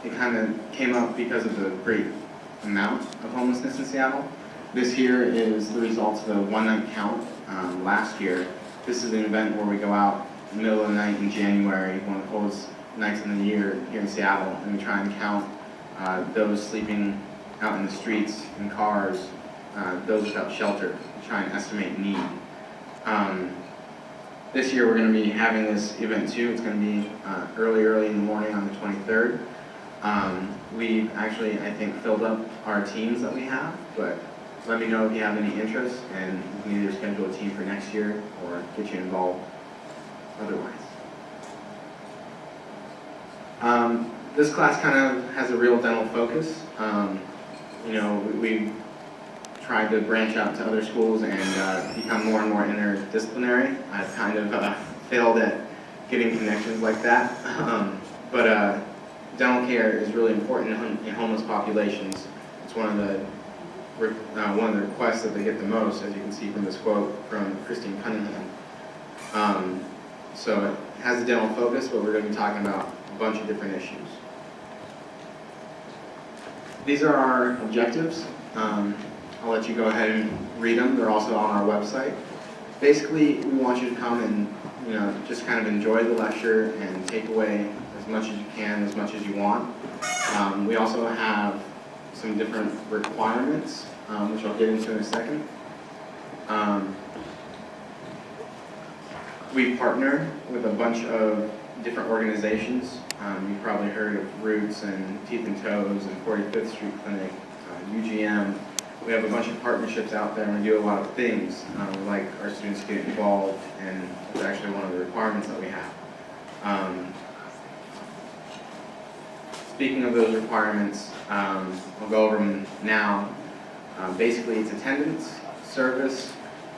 it kind of came up because of the great amount of homelessness in Seattle. This here is the results of a one-night count last year. This is an event where we go out in the middle of the night in January, one of the coldest nights in the year here in Seattle, and we try and count those sleeping out in the streets, in cars, those without shelter, to try and estimate need. This year we're going to be having this event too. It's going to be early in the morning on the 23rd. We've actually, I think, filled up our teams that we have, but let me know if you have any interest, and we can either schedule a team for next year or get you involved otherwise. This class kind of has a real dental focus. We tried to branch out to other schools and become more and more interdisciplinary. I've kind of failed at getting connections like that. But dental care is really important in homeless populations. It's one of the requests that they get the most, as you can see from this quote from Christine Cunningham. So it has a dental focus, but we're going to be talking about a bunch of different issues. These are our objectives. I'll let you go ahead and read them. They're also on our website. Basically, we want you to come and just kind of enjoy the lecture and take away as much as you can, as much as you want. We also have some different requirements, which I'll get into in a second. We partner with a bunch of different organizations. You've probably heard of Roots and Teeth and Toes and 45th Street Clinic, UGM. We have a bunch of partnerships out there, and we do a lot of things. We like our students to get involved, and it's actually one of the requirements that we have. Speaking of those requirements, I'll go over them now. Basically, it's attendance, service,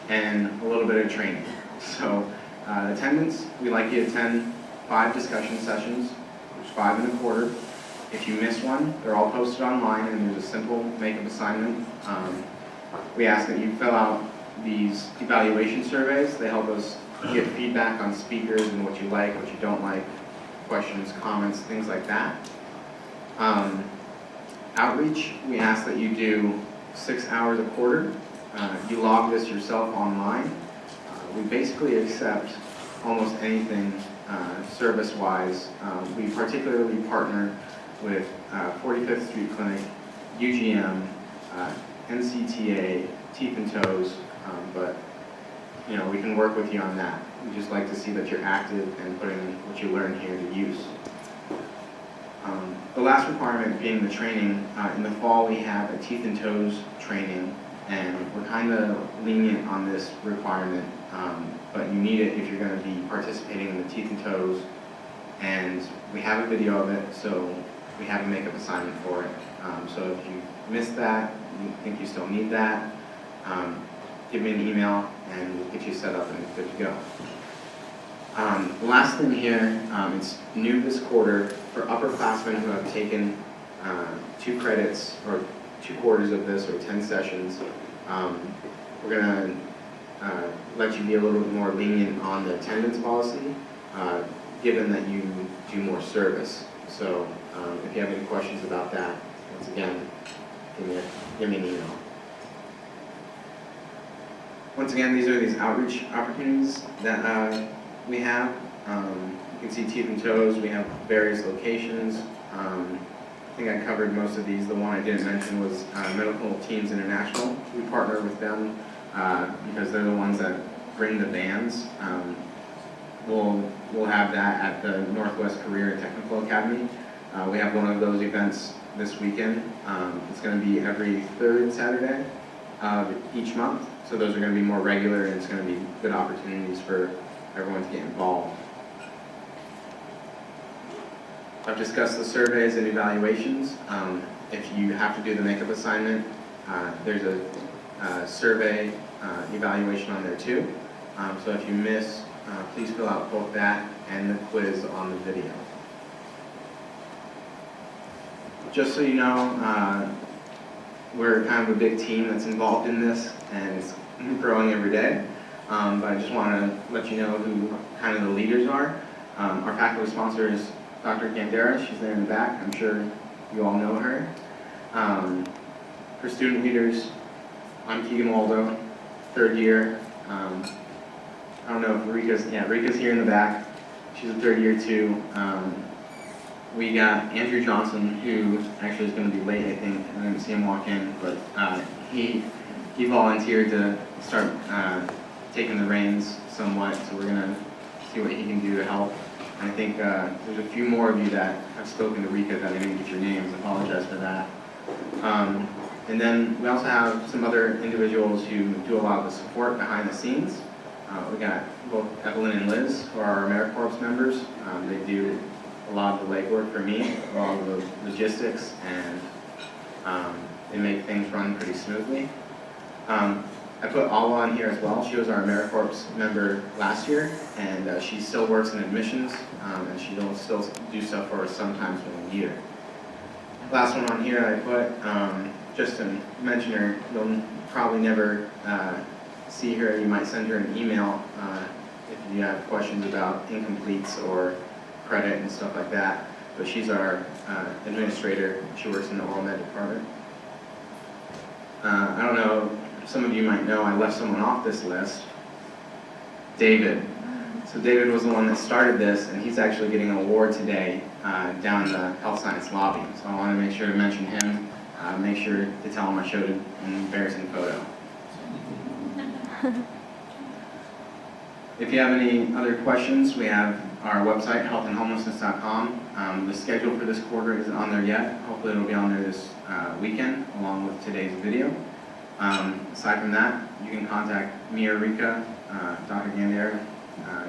and a little bit of training. So, attendance, we like you to attend 5 discussion sessions, which is 5 in a quarter. If you miss one, they're all posted online, and there's a simple makeup assignment. We ask that you fill out these evaluation surveys. They help us get feedback on speakers and what you like, what you don't like, questions, comments, things like that. Outreach, we ask that you do 6 hours a quarter. You log this yourself online. We basically accept almost anything service-wise. We particularly partner with 45th Street Clinic, UGM, NCTA, Teeth and Toes, but we can work with you on that. We just like to see that you're active and putting what you learn here to use. The last requirement being the training. In the fall we have a Teeth and Toes training, and we're kind of lenient on this requirement, but you need it if you're going to be participating in the Teeth and Toes, and we have a video of it, so we have a makeup assignment for it. So if you missed that, you think you still need that, give me an email and we'll get you set up and good to go. The last thing here, it's new this quarter for upperclassmen who have taken 2 credits or 2 quarters of this or 10 sessions. We're going to let you be a little bit more lenient on the attendance policy, given that you do more service. So if you have any questions about that, once again, give me an email. Once again, these are these outreach opportunities that we have. You can see Teeth and Toes. We have various locations. I think I covered most of these. The one I didn't mention was Medical Teams International. We partner with them because they're the ones that bring the bands. We'll have that at the Northwest Career and Technical Academy. We have one of those events this weekend. It's going to be every 3rd Saturday of each month. So those are going to be more regular, and it's going to be good opportunities for everyone to get involved. I've discussed the surveys and evaluations. If you have to do the makeup assignment, there's a survey evaluation on there too. So if you miss, please fill out both that and the quiz on the video. Just so you know, we're kind of a big team that's involved in this, and it's growing every day. But I just want to let you know who kind of the leaders are. Our faculty sponsor is Dr. Gandera, she's there in the back. I'm sure you all know her. For student leaders, I'm Keegan Waldo, third year. I don't know if Rika's here in the back. She's a third year too. We got Andrew Johnson, who actually is going to be late, I think. I didn't see him walk in, but he volunteered to start taking the reins somewhat, so we're going to see what he can do to help. And I think there's a few more of you that have spoken to Rika that I didn't get your names. I apologize for that. And then we also have some other individuals who do a lot of the support behind the scenes. We got both Evelyn and Liz, who are our AmeriCorps members. They do a lot of the legwork for me, a lot of the logistics, and they make things run pretty smoothly. I put Alwa on here as well. She was our AmeriCorps member last year, and she still works in admissions, and she will still do stuff for us sometimes in a year. Last one on here I put, just to mention her, you'll probably never see her. You might send her an email if you have questions about incompletes or credit and stuff like that. But she's our administrator. She works in the oral med department. I don't know, some of you might know I left someone off this list. David. So David was the one that started this, and he's actually getting an award today down in the health science lobby. So I want to make sure to mention him. Make sure to tell him I showed an embarrassing photo. If you have any other questions, we have our website, healthandhomelessness.com. The schedule for this quarter isn't on there yet. Hopefully it'll be on there this weekend, along with today's video. Aside from that, you can contact me or Rika, Dr. Gandera,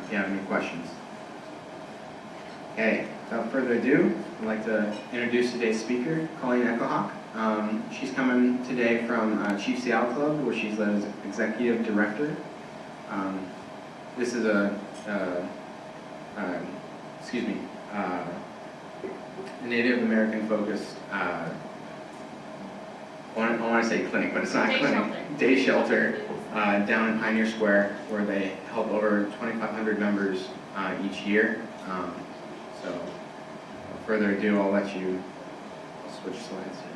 if you have any questions. Okay, without further ado, I'd like to introduce today's speaker, Coleen Echohawk. She's coming today from Chief Seattle Club, where she's the executive director. This is a Native American focused, I want to say clinic, but it's not a clinic, day shelter down in Pioneer Square, where they help over 2,500 members each year. So without further ado, I'll let you switch slides here.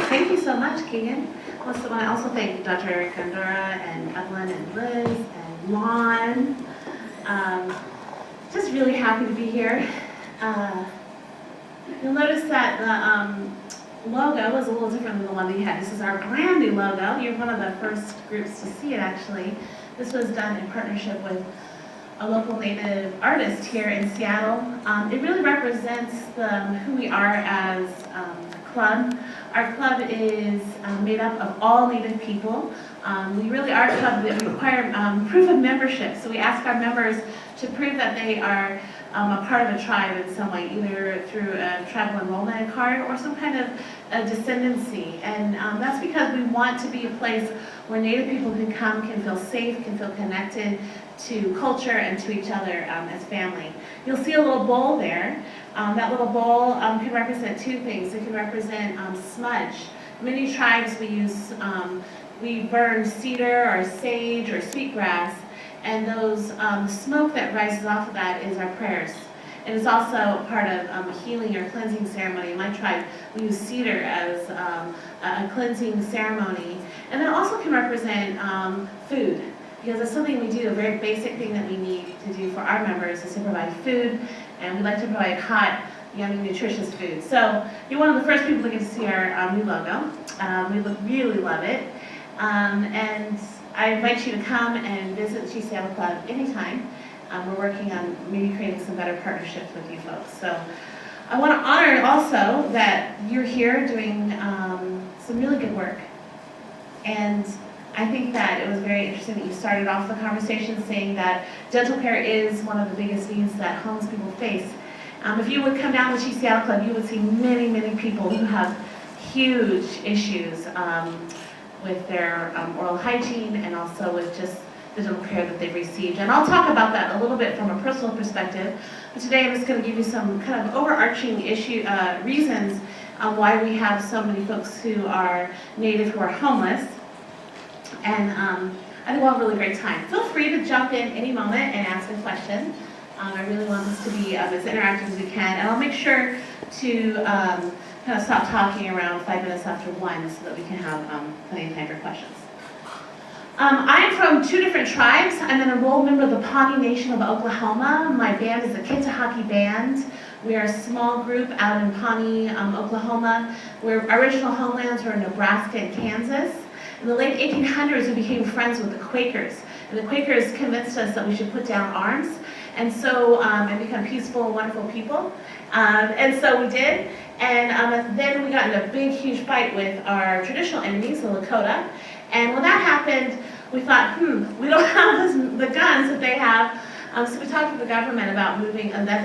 Thank you so much, Keegan. I also thank Dr. Gandera and Evelyn and Liz and Lon. Just really happy to be here. You'll notice that the logo is a little different than the one that you had. This is our brand new logo. You're one of the first groups to see it, actually. This was done in partnership with a local Native artist here in Seattle. It really represents who we are as a club. Our club is made up of all Native people. We really are a club that require proof of membership. So we ask our members to prove that they are a part of a tribe in some way, either through a tribal enrollment card or some kind of descendancy. And that's because we want to be a place where Native people can come, can feel safe, can feel connected to culture and to each other as family. You'll see a little bowl there. That little bowl can represent two things. It can represent smudge. Many tribes we burn cedar or sage or sweetgrass, and those smoke that rises off of that is our prayers. And it's also part of a healing or cleansing ceremony. In my tribe, we use cedar as a cleansing ceremony. And it also can represent food, because it's something we do, a very basic thing that we need to do for our members is to provide food, and we like to provide hot, yummy, nutritious food. So you're one of the first people to get to see our new logo. We really love it. And I invite you to come and visit the Chief Seattle Club anytime. We're working on maybe creating some better partnerships with you folks. So I want to honor also that you're here doing some really good work. And I think that it was very interesting that you started off the conversation saying that dental care is one of the biggest needs that homeless people face. If you would come down to the Chief Seattle Club, you would see many, many people who have huge issues with their oral hygiene and also with just the dental care that they've received. And I'll talk about that a little bit from a personal perspective. But today I'm just going to give you some kind of overarching reasons why we have so many folks who are Native who are homeless. And I think we'll have a really great time. Feel free to jump in any moment and ask a question. I really want this to be as interactive as we can. And I'll make sure to kind of stop talking around 5 minutes after 1 so that we can have plenty of time for questions. I'm from 2 different tribes. I'm an enrolled member of the Pawnee Nation of Oklahoma. My band is the Echohawk band. We are a small group out in Pawnee, Oklahoma. Our original homelands were in Nebraska and Kansas. In the late 1800s, we became friends with the Quakers. And the Quakers convinced us that we should put down arms. And so, and become peaceful, wonderful people. And so we did. And then we got in a big, huge fight with our traditional enemies, the Lakota. And when that happened, we thought, we don't have the guns that they have. So we talked to the government about moving, and at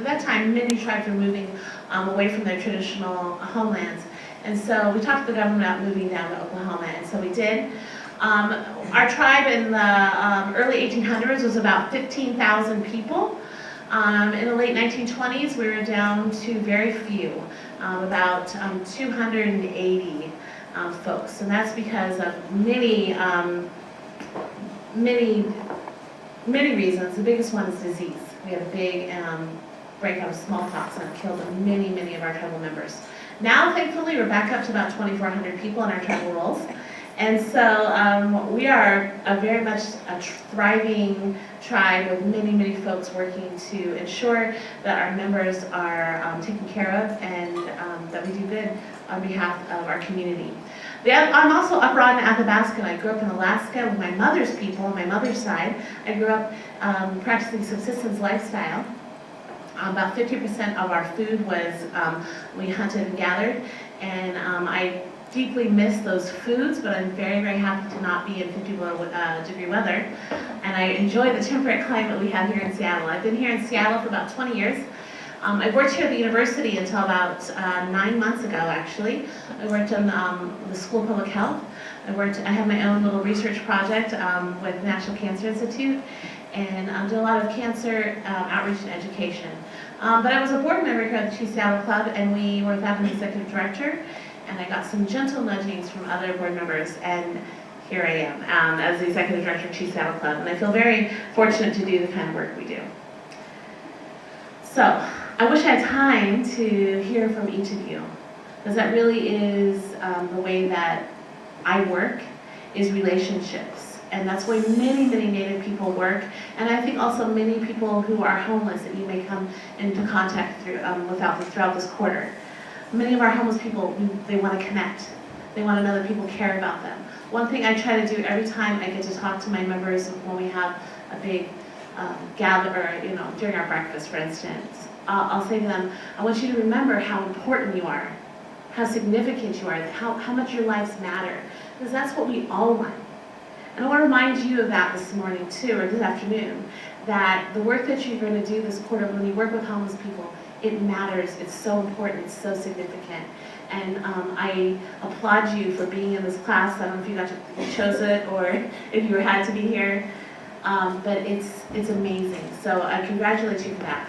that time, many tribes were moving away from their traditional homelands. And so we talked to the government about moving down to Oklahoma, and so we did. Our tribe in the early 1800s was about 15,000 people. In the late 1920s, we were down to very few, about 280 folks. And that's because of many reasons. The biggest one is disease. We had a big breakout of smallpox, and it killed many of our tribal members. Now, thankfully, we're back up to about 2,400 people in our tribal rolls. And so we are very much a thriving tribe with many folks working to ensure that our members are taken care of and that we do good on behalf of our community. I'm also upright in Athabasca. I grew up in Alaska with my mother's people on my mother's side. I grew up practicing subsistence lifestyle. About 50% of our food was we hunted and gathered, and I deeply miss those foods, but I'm very happy to not be in 50 degree weather, and I enjoy the temperate climate we have here in Seattle. I've been here in Seattle for about 20 years. I worked here at the university until about 9 months ago, actually. I worked in the School of Public Health. I have my own little research project with the National Cancer Institute, and do a lot of cancer outreach and education. But I was a board member here at the Chief Seattle Club, and we were without an executive director, and I got some gentle nudgings from other board members, and here I am as the executive director of Chief Seattle Club, and I feel very fortunate to do the kind of work we do. So, I wish I had time to hear from each of you, because that really is the way that I work, is relationships. And that's why many Native people work, and I think also many people who are homeless that you may come into contact throughout this quarter. Many of our homeless people, they want to connect. They want to know that people care about them. One thing I try to do every time I get to talk to my members when we have a big gather, during our breakfast, for instance, I'll say to them, I want you to remember how important you are, how significant you are, how much your lives matter, because that's what we all want. And I want to remind you of that this morning too, or this afternoon, that the work that you're going to do this quarter when you work with homeless people, it matters, it's so important, it's so significant. And I applaud you for being in this class. I don't know if you chose it or if you had to be here, but it's amazing. So I congratulate you for that.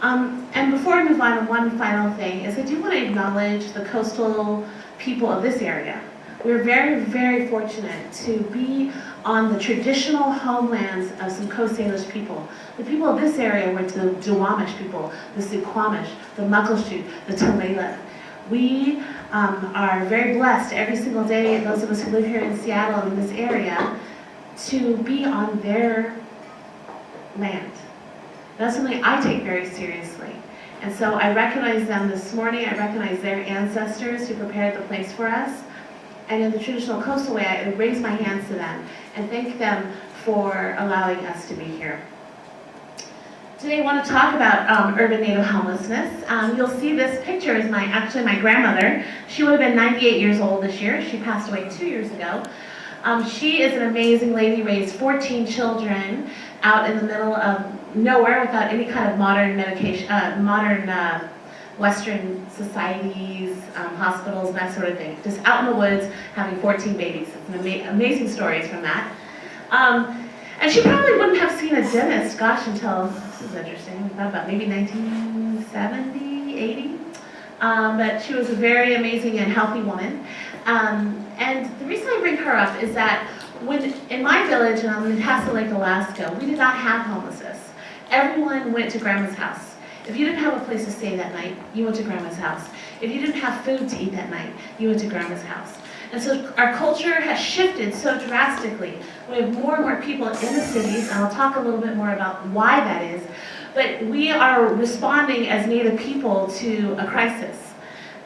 And before I move on, one final thing is I do want to acknowledge the coastal people of this area. We're very fortunate to be on the traditional homelands of some Coast Salish people. The people of this area were the Duwamish people, the Suquamish, the Muckleshoot, the Tulalip. We are very blessed every single day, those of us who live here in Seattle and in this area, to be on their land. That's something I take very seriously. And so I recognize them this morning. I recognize their ancestors who prepared the place for us. And in the traditional coastal way, I raise my hands to them and thank them for allowing us to be here. Today I want to talk about urban Native homelessness. You'll see this picture is actually my grandmother. She would have been 98 years old this year. She passed away 2 years ago. She is an amazing lady, raised 14 children out in the middle of nowhere without any kind of modern Western societies, hospitals, that sort of thing. Just out in the woods, having 14 babies. It's an amazing stories from that. And she probably wouldn't have seen a dentist, gosh, until, this is interesting, we thought about maybe 1970, 80. but she was a very amazing and healthy woman. And the reason I bring her up is that when in my village in Tassa Lake, Alaska, we did not have homelessness. Everyone went to grandma's house. If you didn't have a place to stay that night, you went to grandma's house. If you didn't have food to eat that night, you went to grandma's house. And so our culture has shifted so drastically. We have more and more people in the cities, and I'll talk a little bit more about why that is. But we are responding as Native people to a crisis.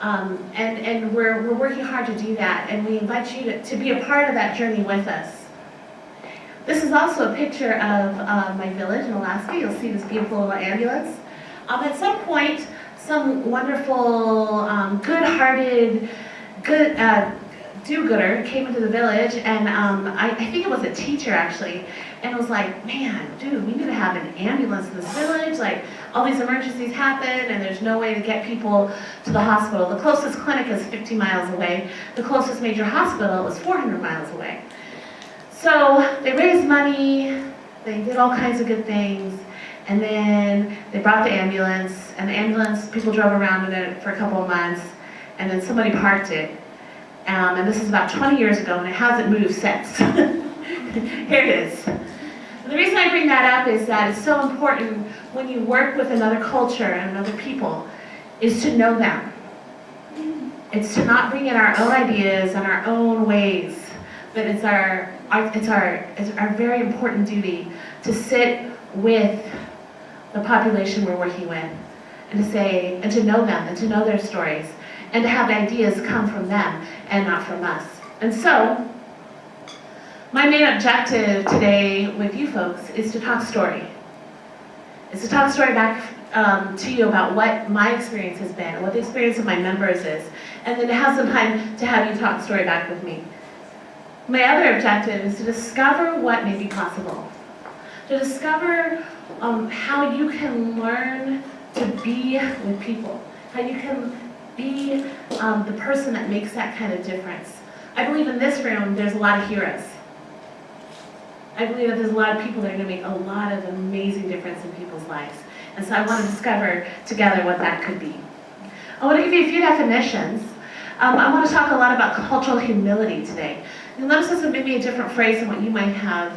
And we're working hard to do that, and we invite you to be a part of that journey with us. This is also a picture of my village in Alaska. You'll see this beautiful little ambulance. At some point, some wonderful, good-hearted, do-gooder came into the village, and I think it was a teacher actually, and was like, man, dude, we need to have an ambulance in this village. Like, all these emergencies happen, and there's no way to get people to the hospital. The closest clinic is 50 miles away. The closest major hospital is 400 miles away. So they raised money, they did all kinds of good things, and then they brought the ambulance, and the ambulance, people drove around in it for a couple of months, and then somebody parked it. And this is about 20 years ago, and it hasn't moved since. Here it is. And the reason I bring that up is that it's so important when you work with another culture and other people, is to know them. It's to not bring in our own ideas and our own ways, but it's our very important duty to sit with the population we're working with, and to know them, and to know their stories, and to have ideas come from them and not from us. And so, my main objective today with you folks is to talk story. It's to talk story back to you about what my experience has been, what the experience of my members is, and then to have some time to have you talk story back with me. My other objective is to discover what may be possible. To discover how you can learn to be with people, how you can be the person that makes that kind of difference. I believe in this room there's a lot of heroes. I believe that there's a lot of people that are going to make a lot of amazing difference in people's lives. And so I want to discover together what that could be. I want to give you a few definitions. I want to talk a lot about cultural humility today. You'll notice this is maybe a different phrase than what you might have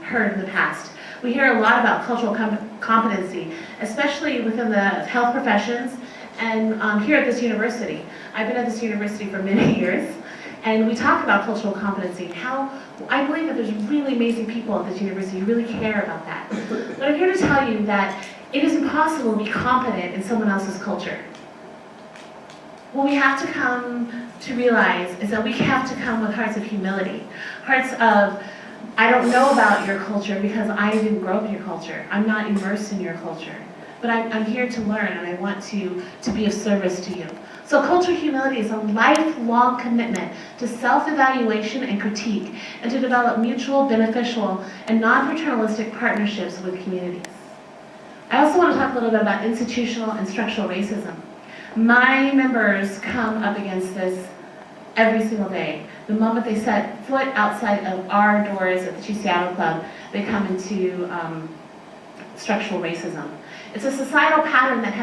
heard in the past. We hear a lot about cultural competency, especially within the health professions and here at this university. I've been at this university for many years, and we talk about cultural competency, how I believe that there's really amazing people at this university who really care about that. But I'm here to tell you that it is impossible to be competent in someone else's culture. What we have to come to realize is that we have to come with hearts of humility, hearts of, I don't know about your culture because I didn't grow up in your culture. I'm not immersed in your culture. But I'm here to learn, and I want to be of service to you. So cultural humility is a lifelong commitment to self-evaluation and critique, and to develop mutual, beneficial, and non-paternalistic partnerships with communities. I also want to talk a little bit about institutional and structural racism. My members come up against this every single day. The moment they set foot outside of our doors at the Chief Seattle Club, they come into structural racism. It's a societal pattern that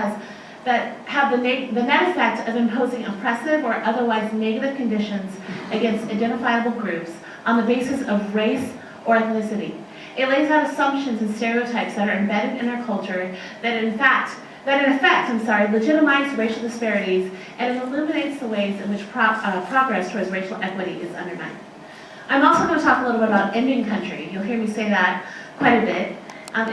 have the net effect of imposing oppressive or otherwise negative conditions against identifiable groups on the basis of race or ethnicity. It lays out assumptions and stereotypes that are embedded in our culture that in effect, legitimize racial disparities, and it eliminates the ways in which progress towards racial equity is undermined. I'm also going to talk a little bit about Indian country. You'll hear me say that quite a bit.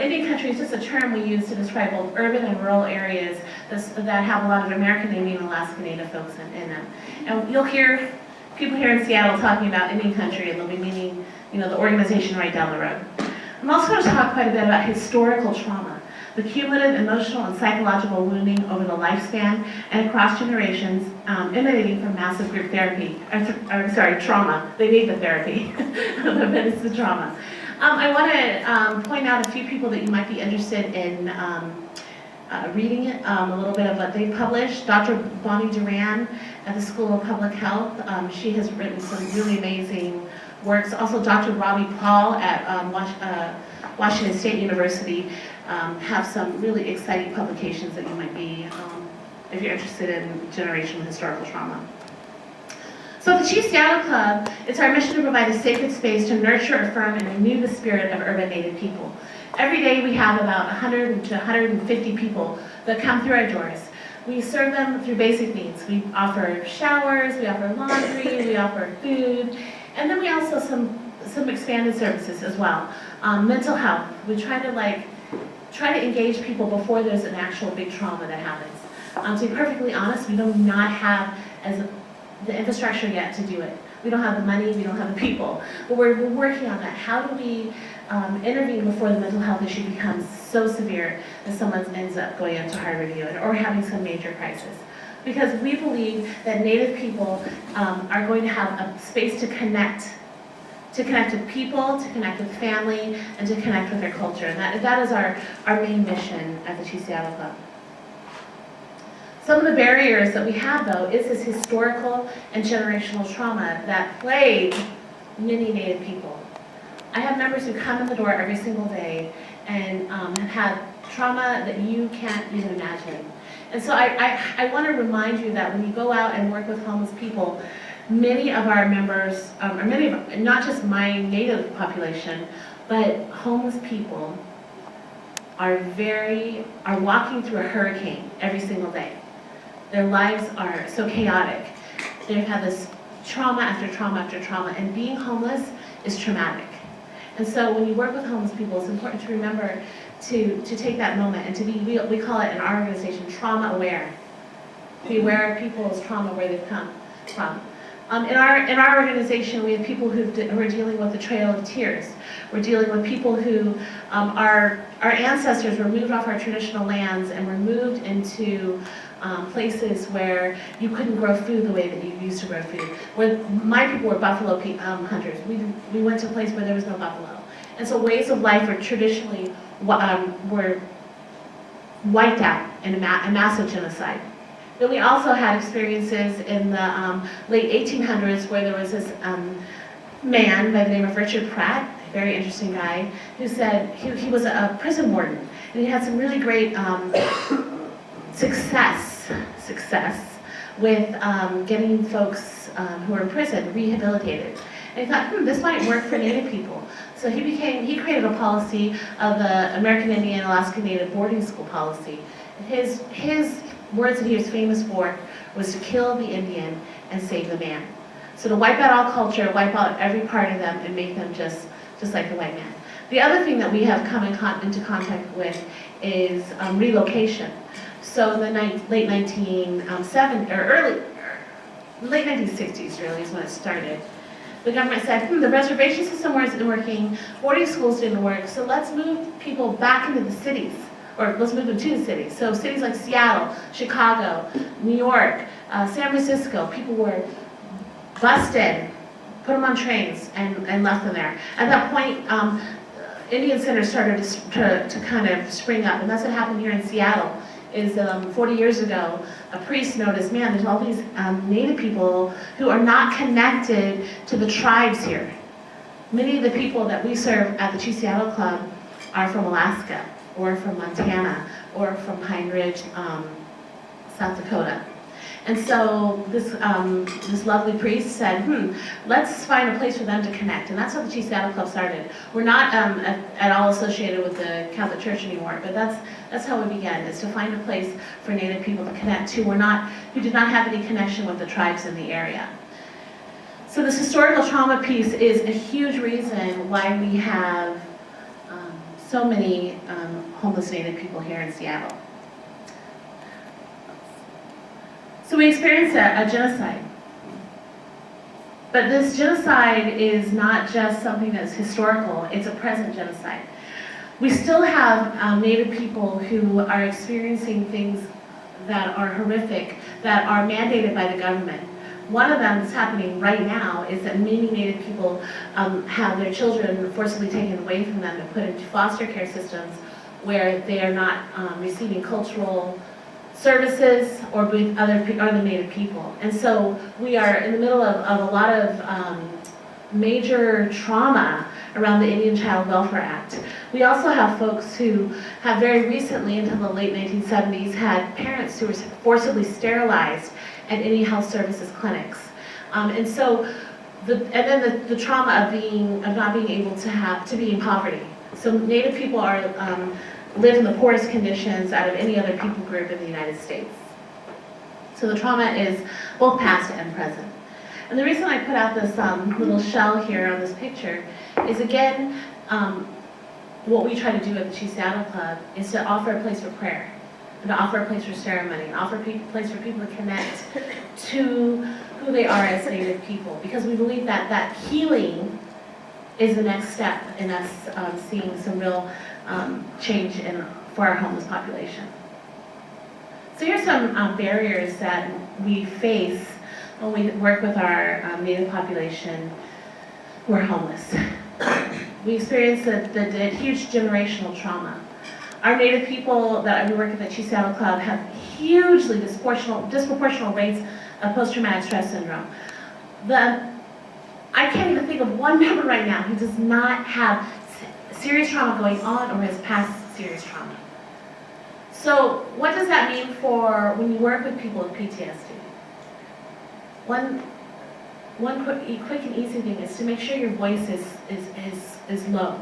Indian country is just a term we use to describe both urban and rural areas that have a lot of American Indian and Alaska Native folks in them. And you'll hear people here in Seattle talking about Indian country, and they'll be meaning, the organization right down the road. I'm also going to talk quite a bit about historical trauma, the cumulative emotional and psychological wounding over the lifespan and across generations, emanating from massive group therapy. Trauma. They need the therapy, but it's the trauma. I want to point out a few people that you might be interested in reading a little bit of what they've published. Dr. Bonnie Duran at the School of Public Health. She has written some really amazing works. Also, Dr. Robbie Paul at Washington State University have some really exciting publications that you might be if you're interested in generational historical trauma. So at the Chief Seattle Club, it's our mission to provide a sacred space to nurture, affirm, and renew the spirit of urban Native people. Every day we have about 100 to 150 people that come through our doors. We serve them through basic needs. We offer showers, we offer laundry, we offer food, and then we also some expanded services as well. Mental health. We try to engage people before there's an actual big trauma that happens. To be perfectly honest, we do not have the infrastructure yet to do it. We don't have the money, we don't have the people, but we're working on that. How do we intervene before the mental health issue becomes so severe that someone ends up going into Harvard U or having some major crisis? Because we believe that Native people are going to have a space to connect with people, to connect with family, and to connect with their culture. And that is our main mission at the Chief Seattle Club. Some of the barriers that we have, though, is this historical and generational trauma that plagued many Native people. I have members who come in the door every single day and have had trauma that you can't even imagine. And so I want to remind you that when you go out and work with homeless people, many of our members, not just my Native population, but homeless people are walking through a hurricane every single day. Their lives are so chaotic. They've had this trauma after trauma after trauma, and being homeless is traumatic. And so when you work with homeless people, it's important to remember to take that moment and to be, we call it in our organization, trauma aware. Be aware of people's trauma, where they've come from. In our organization, we have people who are dealing with the Trail of Tears. We're dealing with people who our ancestors were moved off our traditional lands and were moved into places where you couldn't grow food the way that you used to grow food. Where my people were buffalo hunters. We went to a place where there was no buffalo. And so ways of life were traditionally were wiped out in a massive genocide. Then we also had experiences in the late 1800s where there was this man by the name of Richard Pratt, a very interesting guy, who said he was a prison warden, and he had some really great success with getting folks who were in prison rehabilitated. And he thought, this might work for Native people. So he created a policy of the American Indian Alaska Native boarding school policy. His words that he was famous for was to kill the Indian and save the man. So to wipe out all culture, wipe out every part of them, and make them just like the white man. The other thing that we have come into contact with is relocation. So in the late 1960s really is when it started. The government said, the reservation system wasn't working, boarding schools didn't work, so let's move people back into the cities, or let's move them to the cities. So cities like Seattle, Chicago, New York, San Francisco, people were busted, put them on trains, and left them there. At that point, Indian centers started to kind of spring up, and that's what happened here in Seattle. Is 40 years ago, a priest noticed, man, there's all these Native people who are not connected to the tribes here. Many of the people that we serve at the Chief Seattle Club are from Alaska, or from Montana, or from Pine Ridge, South Dakota. And so this lovely priest said, let's find a place for them to connect. And that's how the Chief Seattle Club started. We're not at all associated with the Catholic Church anymore, but that's how we began, is to find a place for Native people to connect to who did not have any connection with the tribes in the area. So this historical trauma piece is a huge reason why we have so many homeless Native people here in Seattle. So we experienced a genocide. But this genocide is not just something that's historical, it's a present genocide. We still have Native people who are experiencing things that are horrific, that are mandated by the government. One of them that's happening right now is that many Native people have their children forcibly taken away from them and put into foster care systems where they are not receiving cultural services or with other Native people. And so we are in the middle of a lot of major trauma around the Indian Child Welfare Act. We also have folks who have very recently, until the late 1970s, had parents who were forcibly sterilized at Indian Health Services clinics. And so, then the trauma of not being able to be in poverty. So Native people live in the poorest conditions out of any other people group in the United States. So the trauma is both past and present. And the reason I put out this little shell here on this picture is, again, what we try to do at the Chief Seattle Club is to offer a place for prayer, and to offer a place for ceremony, and offer a place for people to connect to who they are as Native people, because we believe that healing is the next step in us seeing some real change for our homeless population. So here's some barriers that we face when we work with our Native population who are homeless. We experience the huge generational trauma. Our Native people that we work with at Chief Seattle Club have hugely disproportional rates of post-traumatic stress syndrome. I can't even think of one member right now who does not have serious trauma going on or has passed serious trauma. So what does that mean for when you work with people with PTSD? One quick and easy thing is to make sure your voice is low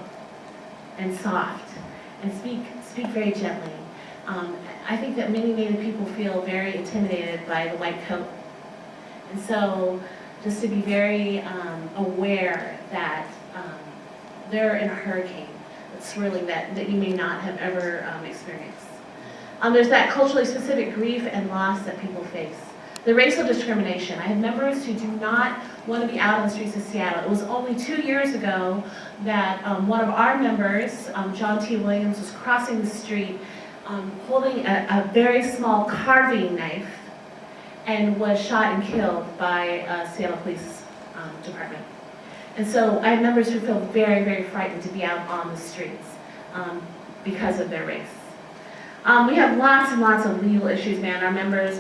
and soft, and speak very gently. I think that many Native people feel very intimidated by the white coat. And so just to be very aware that they're in a hurricane that's swirling that you may not have ever experienced. There's that culturally specific grief and loss that people face. The racial discrimination. I have members who do not want to be out on the streets of Seattle. It was only 2 years ago that one of our members, John T. Williams, was crossing the street holding a very small carving knife and was shot and killed by Seattle Police Department. And so I have members who feel very, very frightened to be out on the streets because of their race. We have lots and lots of legal issues, man. Our members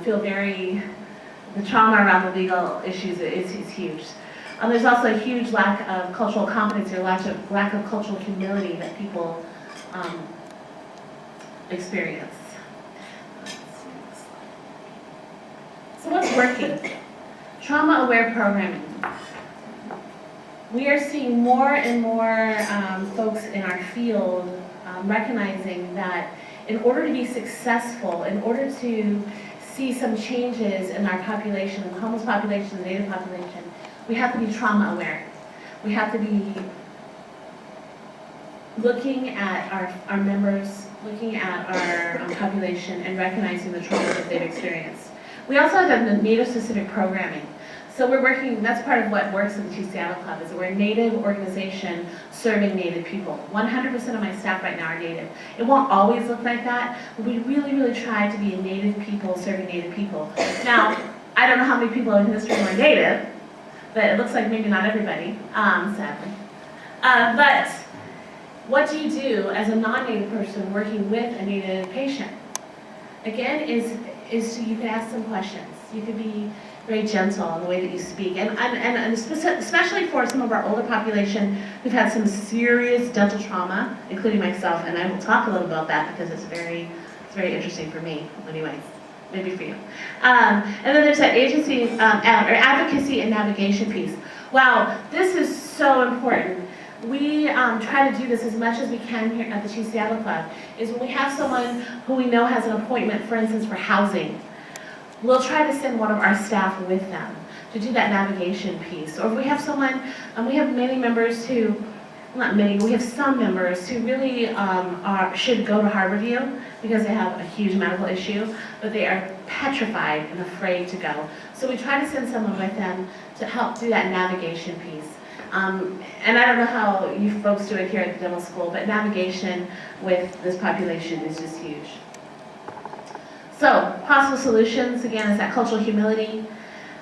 feel the trauma around the legal issues is huge. There's also a huge lack of cultural competency, or lack of cultural humility that people experience. So what's working? Trauma-aware programming. We are seeing more and more folks in our field recognizing that in order to be successful, in order to see some changes in our population, the homeless population, the Native population, we have to be trauma aware. We have to be looking at our members, looking at our population, and recognizing the trauma that they've experienced. We also have the Native-specific programming. So we're working, that's part of what works at the Chief Seattle Club, is that we're a Native organization serving Native people. 100% of my staff right now are Native. It won't always look like that, but we really, really try to be a Native people serving Native people. Now, I don't know how many people in this room are Native, but it looks like maybe not everybody, sadly. But what do you do as a non-Native person working with a Native patient? Again, is you can ask some questions. You could be very gentle in the way that you speak, and especially for some of our older population who've had some serious dental trauma, including myself, and I will talk a little about that because it's very interesting for me, anyways, maybe for you. And then there's that agency or advocacy and navigation piece. Wow, this is so important. We try to do this as much as we can here at the Chief Seattle Club, is when we have someone who we know has an appointment, for instance, for housing, we'll try to send one of our staff with them to do that navigation piece. Or if we have someone, we have many members who, not many, we have some members who really should go to Harborview because they have a huge medical issue, but they are petrified and afraid to go. So we try to send someone with them to help do that navigation piece. And I don't know how you folks do it here at the dental school, but navigation with this population is just huge. So, possible solutions, again, is that cultural humility,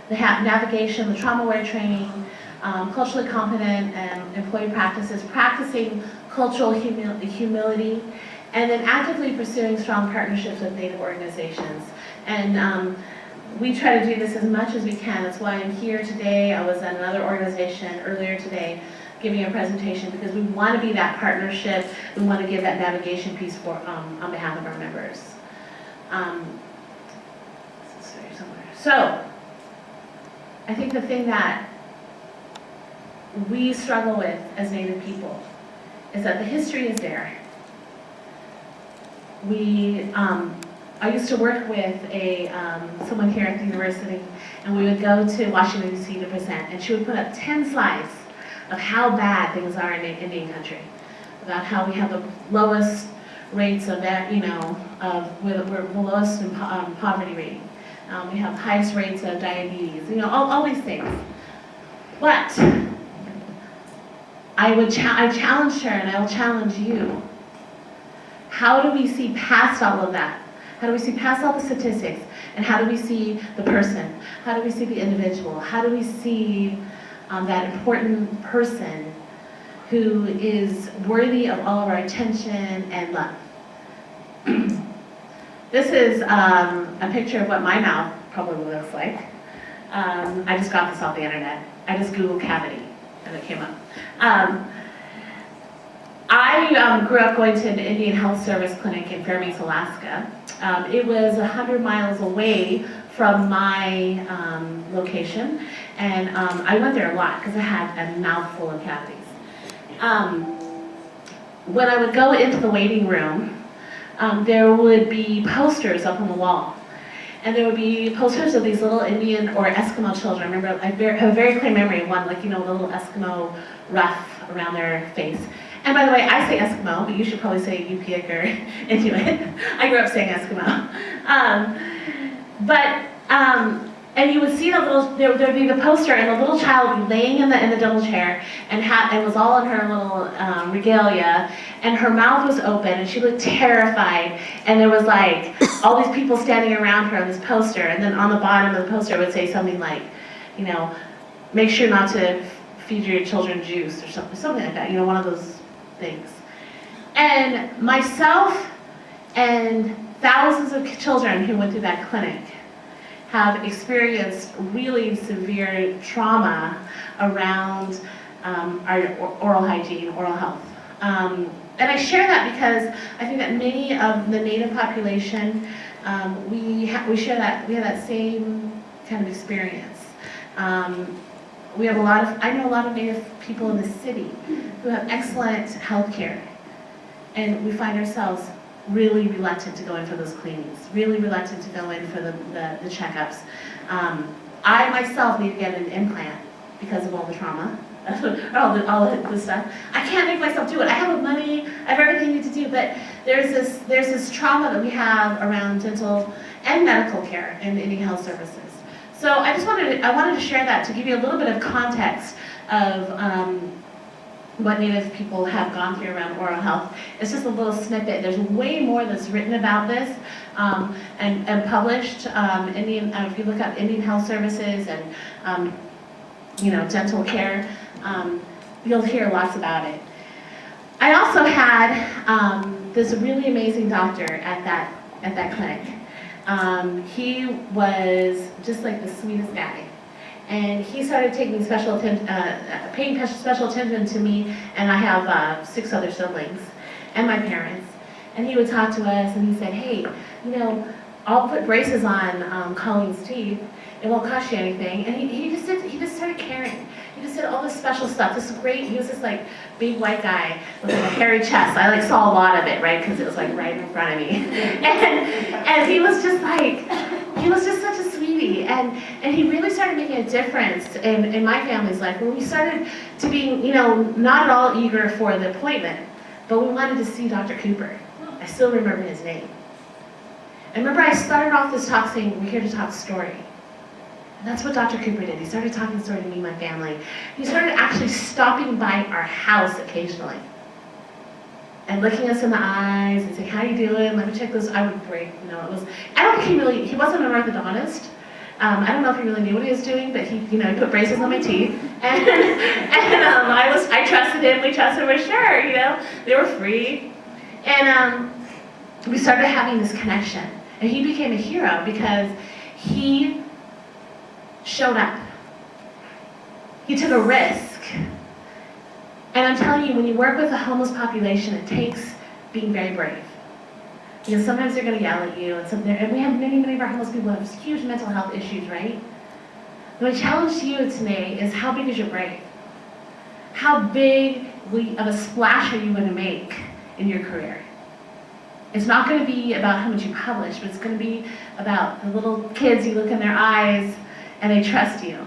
the navigation, the trauma-aware training, culturally competent employee practices, practicing cultural humility, and then actively pursuing strong partnerships with Native organizations. And we try to do this as much as we can. That's why I'm here today. I was at another organization earlier today giving a presentation because we want to be that partnership. We want to give that navigation piece for on behalf of our members. So, I think the thing that we struggle with as Native people is that the history is there. I used to work with someone here at the university, and we would go to Washington, D.C. to present, and she would put up 10 slides of how bad things are in Indian country, about how we have the lowest rates of that, we're the lowest in poverty rating. We have highest rates of diabetes, all these things. But I challenged her, and I will challenge you. How do we see past all of that? How do we see past all the statistics? And how do we see the person? How do we see the individual? How do we see that important person who is worthy of all of our attention and love? This is a picture of what my mouth probably looks like. I just got this off the internet. I just Googled cavity, and it came up. I grew up going to an Indian Health Service clinic in Fairbanks, Alaska. It was 100 miles away from my location, and I went there a lot because I had a mouthful of cavities. When I would go into the waiting room, there would be posters up on the wall. And there would be posters of these little Indian or Eskimo children. I remember, I have a very clear memory of one, the little Eskimo ruff around their face. And by the way, I say Eskimo, but you should probably say Yupik or Inuit. I grew up saying Eskimo. And you would see there would be the poster, and the little child would be laying in the double chair, and was all in her little regalia, and her mouth was open, and she looked terrified, and there was all these people standing around her on this poster, and then on the bottom of the poster it would say something like, make sure not to feed your children juice, or something like that, one of those things. And myself and thousands of children who went through that clinic have experienced really severe trauma around our oral hygiene, oral health. And I share that because I think that many of the Native population, we share that, we have that same kind of experience. I know a lot of Native people in the city who have excellent health care, and we find ourselves really reluctant to go in for those cleanings, really reluctant to go in for the checkups. I myself need to get an implant because of all the trauma, all the stuff. I can't make myself do it. I have the money, I have everything I need to do, but there's this trauma that we have around dental and medical care in Indian Health Services. So I wanted to share that to give you a little bit of context of what Native people have gone through around oral health. It's just a little snippet. There's way more that's written about this and published. If you look up Indian Health Services and dental care, you'll hear lots about it. I also had this really amazing doctor at that clinic. He was just like the sweetest guy. And he started taking paying special attention to me, and I have 6 other siblings, and my parents. And he would talk to us, and he said, hey, I'll put braces on Coleen's teeth. It won't cost you anything. And he just started caring. He just did all this special stuff. This great, he was this big white guy with a hairy chest. I saw a lot of it, right? Because it was right in front of me. And he was just such a sweetie. And he really started making a difference in my family's life. When we started to be, not at all eager for the appointment, but we wanted to see Dr. Cooper. I still remember his name. And remember, I started off this talk saying, we're here to talk story. And that's what Dr. Cooper did. He started talking story to me and my family. He started actually stopping by our house occasionally and looking us in the eyes and saying, how you doing? Let me check this. I would break, I don't think he wasn't an orthodontist. I don't know if he really knew what he was doing, but he put braces on my teeth. And I trusted him. We trusted him for sure, They were free. And we started having this connection. And he became a hero because he showed up. He took a risk. And I'm telling you, when you work with a homeless population, it takes being very brave. Because sometimes they're going to yell at you, and we have many of our homeless people have huge mental health issues, right? My challenge to you today is, how big is your brave? How big of a splash are you going to make in your career? It's not going to be about how much you publish, but it's going to be about the little kids you look in their eyes and they trust you.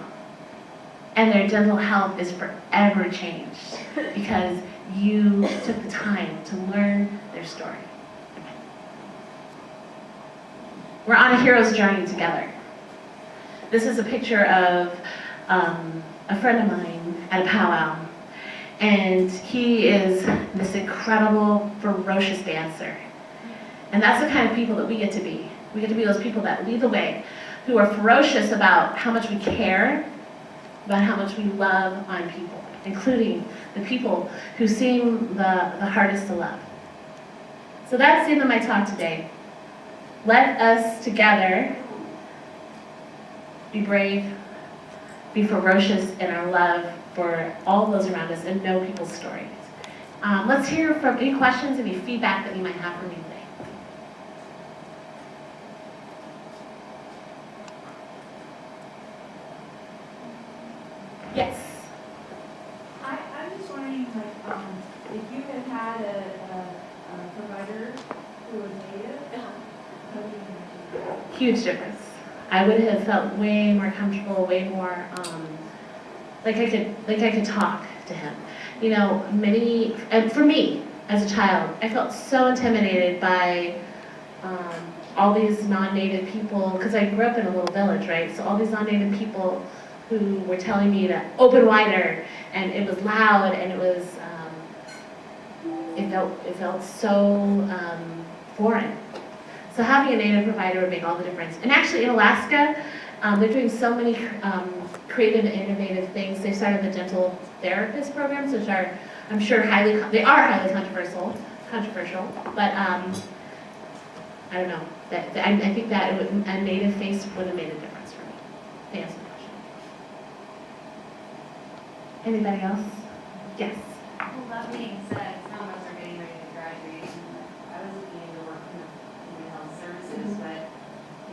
And their dental health is forever changed because you took the time to learn their story. We're on a hero's journey together. This is a picture of a friend of mine at a powwow. And he is this incredible, ferocious dancer. And that's the kind of people that we get to be. We get to be those people that lead the way, who are ferocious about how much we care, about how much we love on people, including the people who seem the hardest to love. So that's the end of my talk today. Let us together be brave, be ferocious in our love for all those around us, and know people's stories. Let's hear from any questions, any feedback that you might have for me today. Yes. I'm just wondering, like, if you had a provider who was native, how would you do that? Huge difference. I would have felt way more comfortable, way more like I could talk to him. You know, and for me as a child, I felt so intimidated by all these non-native people, because I grew up in a little village, right? So all these non-native people who were telling me to open wider, and it was loud, and it was it felt so foreign. So having a native provider would make all the difference. And actually in Alaska, they're doing so many creative and innovative things. They started the dental therapist programs, which are, I'm sure, highly controversial, but I don't know. I think that a native face would have made a difference for me. To answer the question. Anybody else? Yes. Well, that being said, some of us are getting ready to graduate. I was looking into working in community health services, but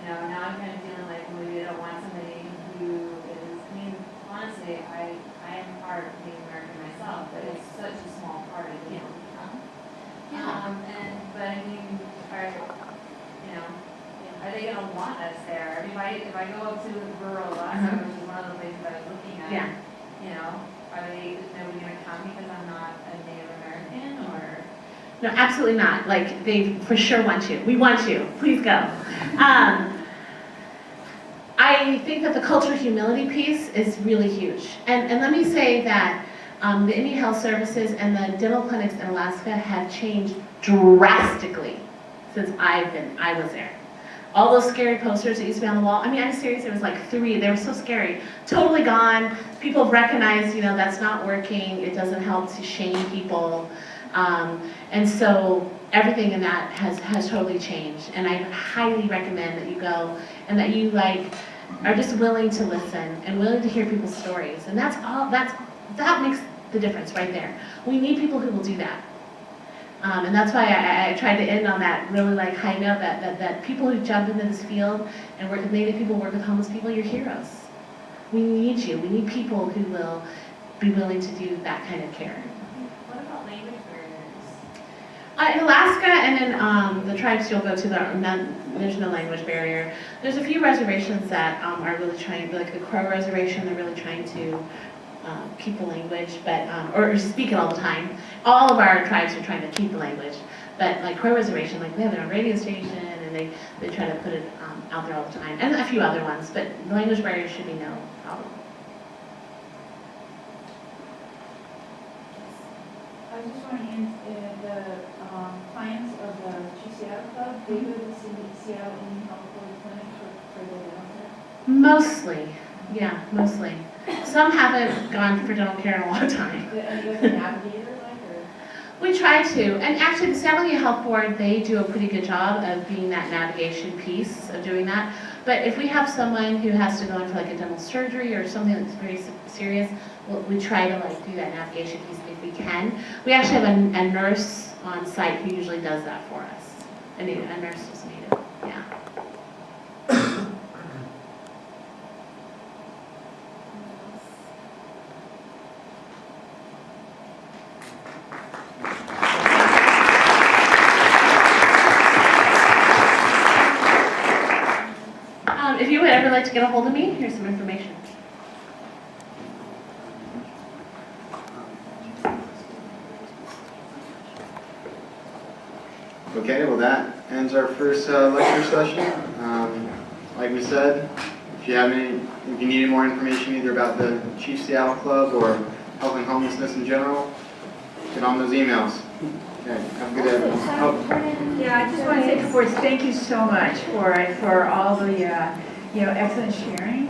now I'm kind of feeling like maybe I don't want somebody who is. I mean, honestly, I am part of being American myself, but it's such a small part of the become. But I mean, are they gonna want us there? I mean, if I go up to rural Alaska, which is one of the places I was looking at, are they nobody gonna come because I'm not a Native American, or? No, absolutely not. Like, they for sure want you. We want you. Please go. I think that the cultural humility piece is really huge. And let me say that the Indian Health Services and the dental clinics in Alaska have changed drastically since I was there. All those scary posters that used to be on the wall, I mean, I'm serious, there was like 3, they were so scary. Totally gone. People have recognized, that's not working, it doesn't help to shame people. And so everything in that has totally changed. And I highly recommend that you go and that you are just willing to listen and willing to hear people's stories. And that makes the difference right there. We need people who will do that. And that's why I tried to end on that really high note that people who jump into this field and work with Native people, work with homeless people, you're heroes. We need you. We need people who will be willing to do that kind of care. What about language barriers? In Alaska and in the tribes you'll go to, there's no language barrier. There's a few reservations that are really trying, like the Crow Reservation, they're really trying to keep the language, but or speak it all the time. All of our tribes are trying to keep the language, but like Crow Reservation, they have their own radio station, and they try to put it out there all the time, and a few other ones. But the language barrier should be no problem. I was just wondering, the clients of the GCL Club, they go to the Seattle Indian Health Clinic for their dental care? Mostly, yeah, mostly. Some haven't gone for dental care in a long time. And you have a navigator, or? We try to, and actually the San Diego Health Board, they do a pretty good job of being that navigation piece of doing that. But if we have someone who has to go in for like a dental surgery or something that's very serious, we try to like do that navigation piece if we can. We actually have a nurse on site who usually does that for us. A nurse is needed, yeah. If you would ever like to get a hold of me, here's some information. Okay, well that ends our first lecture session. Like we said, if you need any more information either about the Chief Seattle Club or helping homelessness in general, get on those emails. Okay, have a good day. Oh. Yeah, I just want to say, of course, thank you so much for all the, excellent sharing.